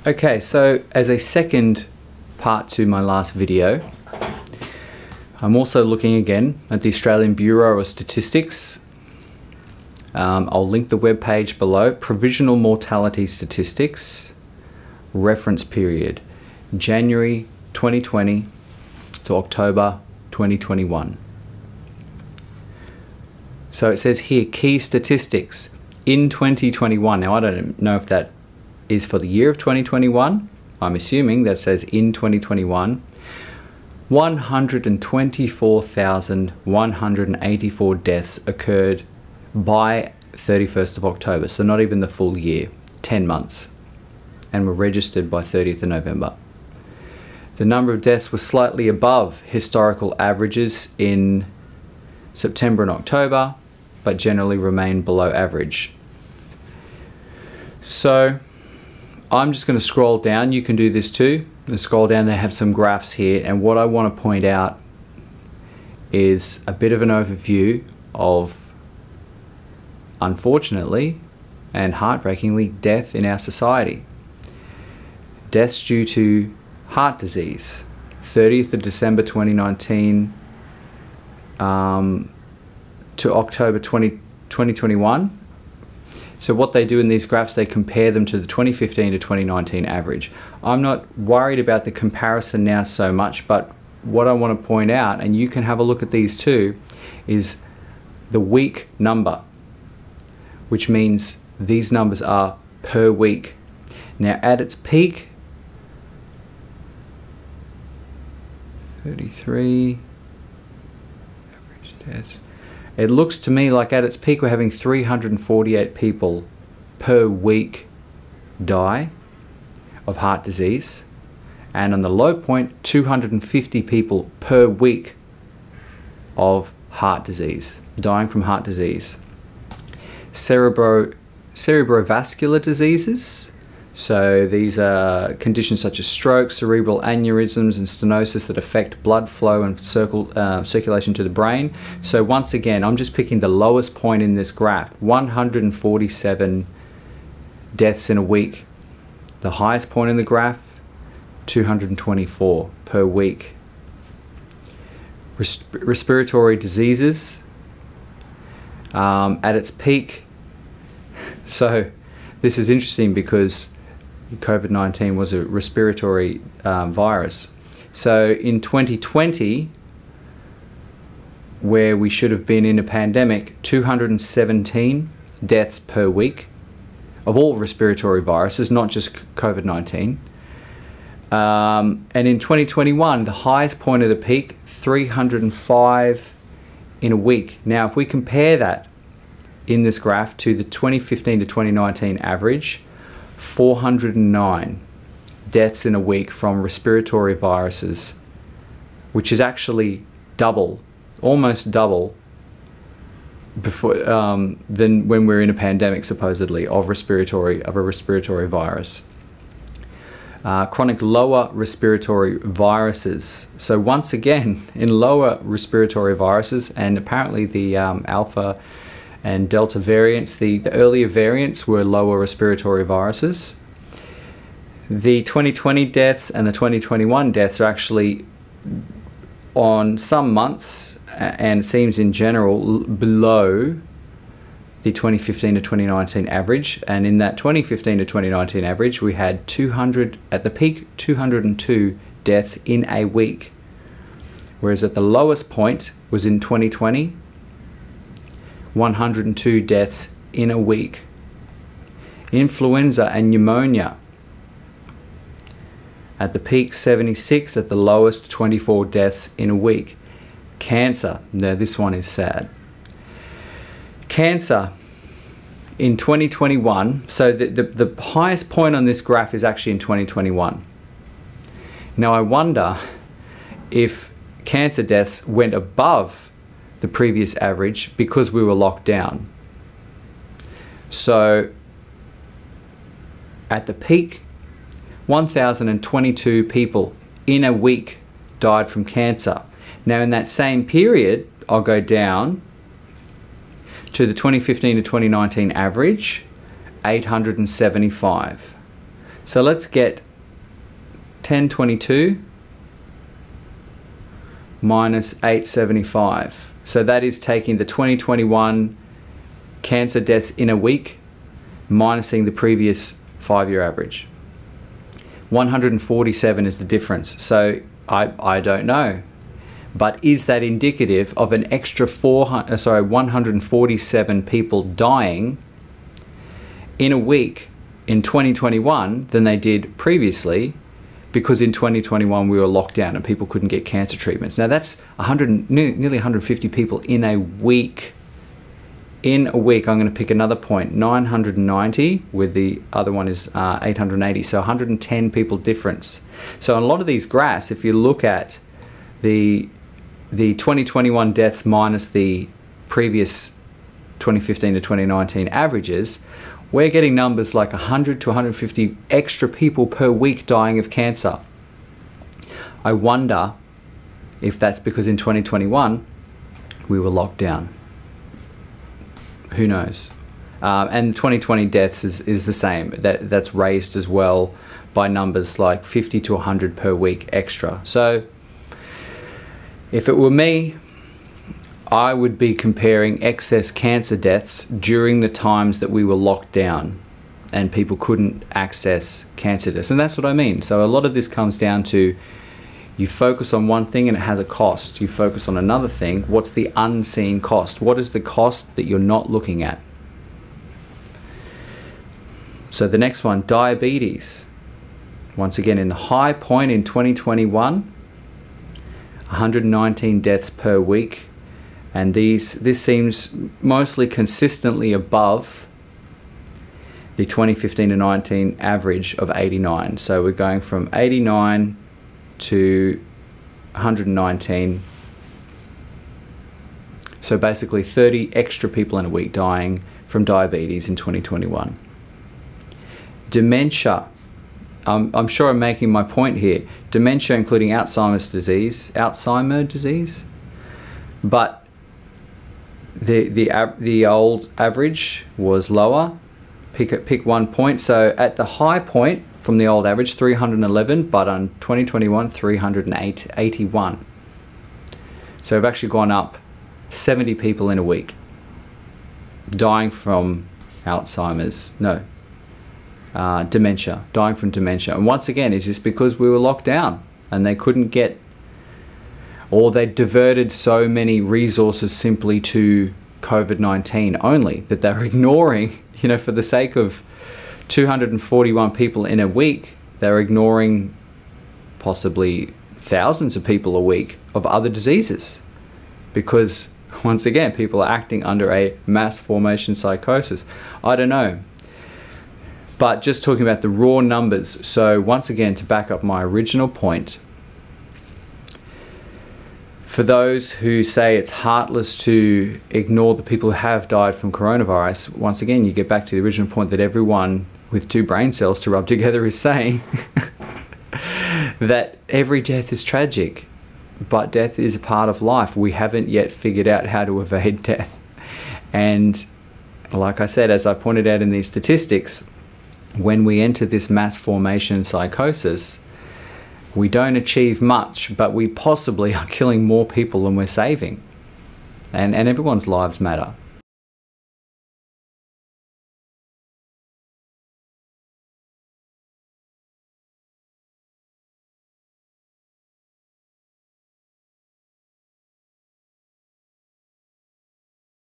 Okay, so as a second part to my last video, I'm also looking again at the Australian Bureau of Statistics. I'll link the web page below. Provisional mortality statistics, reference period, January 2020 to October 2021. So it says here, key statistics in 2021. Now I don't know if that is for the year of 2021. I'm assuming that says in 2021. 124,184 deaths occurred by 31st of October, so not even the full year, 10 months, and were registered by 30th of November. The number of deaths was slightly above historical averages in September and October, but generally remained below average. So I'm just going to scroll down. You can do this too. Scroll down, they have some graphs here, and what I want to point out is a bit of an overview of, unfortunately and heartbreakingly, death in our society. Deaths due to heart disease, 30th of December 2019 to October 2021. So what they do in these graphs, they compare them to the 2015 to 2019 average. I'm not worried about the comparison now so much, but what I want to point out, and you can have a look at these too, is the week number, which means these numbers are per week. Now at its peak, 33 average deaths. It looks to me like at its peak we're having 348 people per week die of heart disease, and on the low point 250 people per week of heart disease, dying from heart disease. Cerebrovascular diseases, so these are conditions such as stroke, cerebral aneurysms and stenosis that affect blood flow and circulation to the brain. So once again, I'm just picking the lowest point in this graph, 147 deaths in a week. The highest point in the graph, 224 per week. Respiratory diseases, at its peak, so this is interesting because COVID-19 was a respiratory virus. So in 2020, where we should have been in a pandemic, 217 deaths per week of all respiratory viruses, not just COVID-19. And in 2021, the highest point of the peak, 305 in a week. Now, if we compare that in this graph to the 2015 to 2019 average, 409 deaths in a week from respiratory viruses, which is actually double, almost double before than when we're in a pandemic supposedly of a respiratory virus. Chronic lower respiratory viruses. So once again, in lower respiratory viruses, and apparently the alpha and delta variants, the earlier variants were lower respiratory viruses. The 2020 deaths and the 2021 deaths are actually on some months, and it seems in general, below the 2015 to 2019 average. And in that 2015 to 2019 average, we had 200, at the peak, 202 deaths in a week. Whereas at the lowest point was in 2020, 102 deaths in a week. Influenza and pneumonia, at the peak 76, at the lowest 24 deaths in a week. Cancer, now this one is sad. Cancer in 2021, so the highest point on this graph is actually in 2021. Now I wonder if cancer deaths went above the previous average because we were locked down. So at the peak, 1,022 people in a week died from cancer. Now in that same period, I'll go down to the 2015 to 2019 average, 875. So let's get 1022 minus 875. So that is taking the 2021 cancer deaths in a week, minusing the previous 5-year average. 147 is the difference. So I don't know. But is that indicative of an extra 147 people dying in a week in 2021 than they did previously, because in 2021 we were locked down and people couldn't get cancer treatments? Now that's nearly 150 people in a week. In a week, I'm going to pick another point, 990, with the other one is 880, so 110 people difference. So on a lot of these graphs, if you look at the 2021 deaths minus the previous 2015 to 2019 averages, we're getting numbers like 100 to 150 extra people per week dying of cancer. I wonder if that's because in 2021 we were locked down. Who knows? And 2020 deaths is the same. That's raised as well by numbers like 50 to 100 per week extra. So if it were me, I would be comparing excess cancer deaths during the times that we were locked down and people couldn't access cancer deaths. And that's what I mean. So a lot of this comes down to, you focus on one thing and it has a cost. You focus on another thing. What's the unseen cost? What is the cost that you're not looking at? So the next one, diabetes. Once again, in the high point in 2021, 119 deaths per week. And this seems mostly consistently above the 2015 to 19 average of 89. So we're going from 89 to 119. So basically 30 extra people in a week dying from diabetes in 2021. Dementia. I'm sure I'm making my point here. Dementia, including Alzheimer's disease, but the old average was lower. Pick one point. So at the high point from the old average, 311, but on 2021, 381. So we've actually gone up 70 people in a week dying from dementia, dying from dementia. And once again, is this because we were locked down and they couldn't get, or they diverted so many resources simply to COVID-19 only, that they're ignoring, for the sake of 241 people in a week, they're ignoring possibly thousands of people a week of other diseases, because once again, people are acting under a mass formation psychosis. I don't know. But just talking about the raw numbers. So once again, to back up my original point, for those who say it's heartless to ignore the people who have died from coronavirus, once again, you get back to the original point that everyone with 2 brain cells to rub together is saying that every death is tragic, but death is a part of life. We haven't yet figured out how to evade death. And like I said, as I pointed out in these statistics, when we enter this mass formation psychosis, we don't achieve much, but we possibly are killing more people than we're saving. And everyone's lives matter.